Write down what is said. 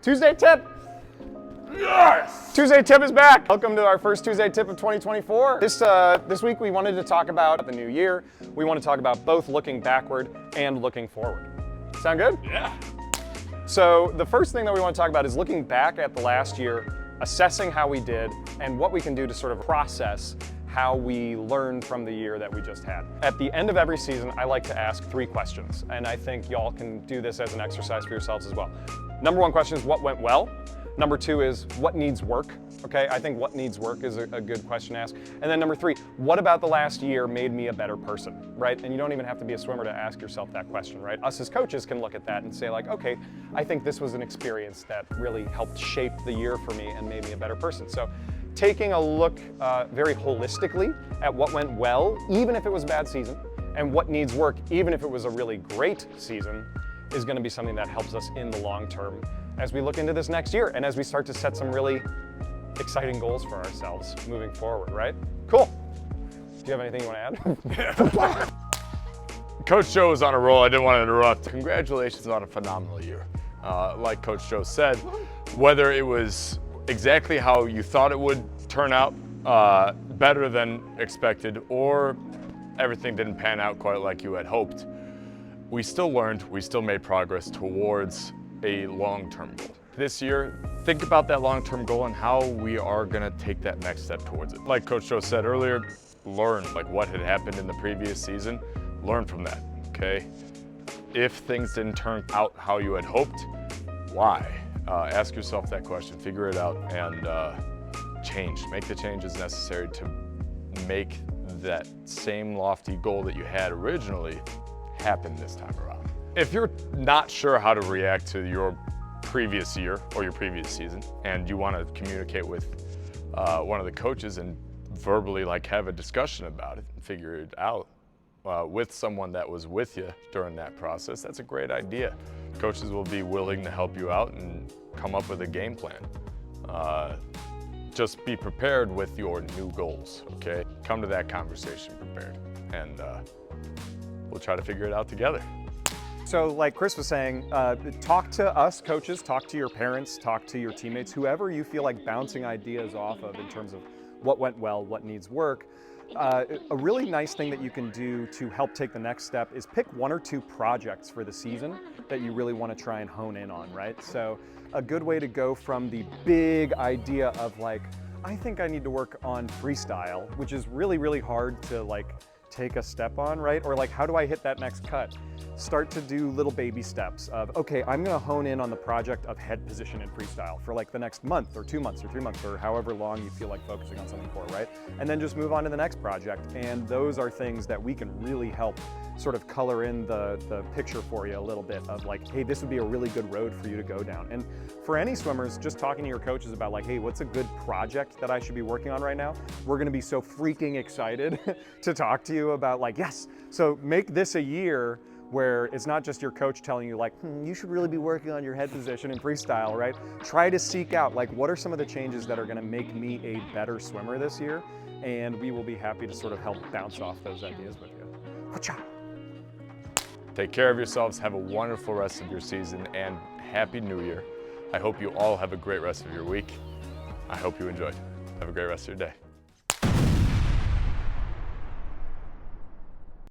Tuesday tip. Yes! Tuesday tip is back. Welcome to our first Tuesday tip of 2024. This week we wanted to talk about the new year. We want to talk about both looking backward and looking forward. Sound good? Yeah. So the first thing that we want to talk about is looking back at the last year, assessing how we did, and what we can do to sort of process how we learned from the year that we just had. At the end of every season, I like to ask 3 questions, and I think y'all can do this as an exercise for yourselves as well. Number 1 question is what went well? Number 2 is what needs work? Okay, I think what needs work is a good question to ask. And then number 3, what about the last year made me a better person, right? And you don't even have to be a swimmer to ask yourself that question, right? Us as coaches can look at that and say like, okay, I think this was an experience that really helped shape the year for me and made me a better person. So taking a look very holistically at what went well, even if it was a bad season, and what needs work, even if it was a really great season, is gonna be something that helps us in the long term as we look into this next year and as we start to set some really exciting goals for ourselves moving forward, right? Cool. Do you have anything you want to add? Coach Joe is on a roll. I didn't want to interrupt. Congratulations on a phenomenal year. Like Coach Joe said, whether it was exactly how you thought it would turn out, better than expected, or everything didn't pan out quite like you had hoped, we still learned, we still made progress towards a long-term goal. This year, think about that long-term goal and how we are gonna take that next step towards it. Like Coach Joe said earlier, learn like what had happened in the previous season, learn from that, okay? If things didn't turn out how you had hoped, why? Ask yourself that question, figure it out, and change. Make the changes necessary to make that same lofty goal that you had originally happen this time around. If you're not sure how to react to your previous year or your previous season, and you want to communicate with one of the coaches and verbally like have a discussion about it and figure it out with someone that was with you during that process, that's a great idea. Coaches will be willing to help you out and come up with a game plan. Just be prepared with your new goals, okay? Come to that conversation prepared, and we'll try to figure it out together. So like Chris was saying, talk to us coaches, talk to your parents, talk to your teammates, whoever you feel like bouncing ideas off of in terms of what went well, what needs work. A really nice thing that you can do to help take the next step is pick 1 or 2 projects for the season that you really want to try and hone in on, right? So a good way to go from the big idea of like, I think I need to work on freestyle, which is really, really hard to like take a step on, right? Or like, how do I hit that next cut? Start to do little baby steps of, okay, I'm gonna hone in on the project of head position in freestyle for like the next month or 2 months or 3 months or however long you feel like focusing on something for, right? And then just move on to the next project. And those are things that we can really help sort of color in the picture for you a little bit of like, hey, this would be a really good road for you to go down. And for any swimmers, just talking to your coaches about like, hey, what's a good project that I should be working on right now? We're gonna be so freaking excited to talk to you about like, yes, so make this a year where it's not just your coach telling you like, you should really be working on your head position in freestyle, right? Try to seek out like, what are some of the changes that are gonna make me a better swimmer this year? And we will be happy to sort of help bounce off those ideas with you. Whatcha? Take care of yourselves, have a wonderful rest of your season, and Happy New Year. I hope you all have a great rest of your week. I hope you enjoyed. Have a great rest of your day.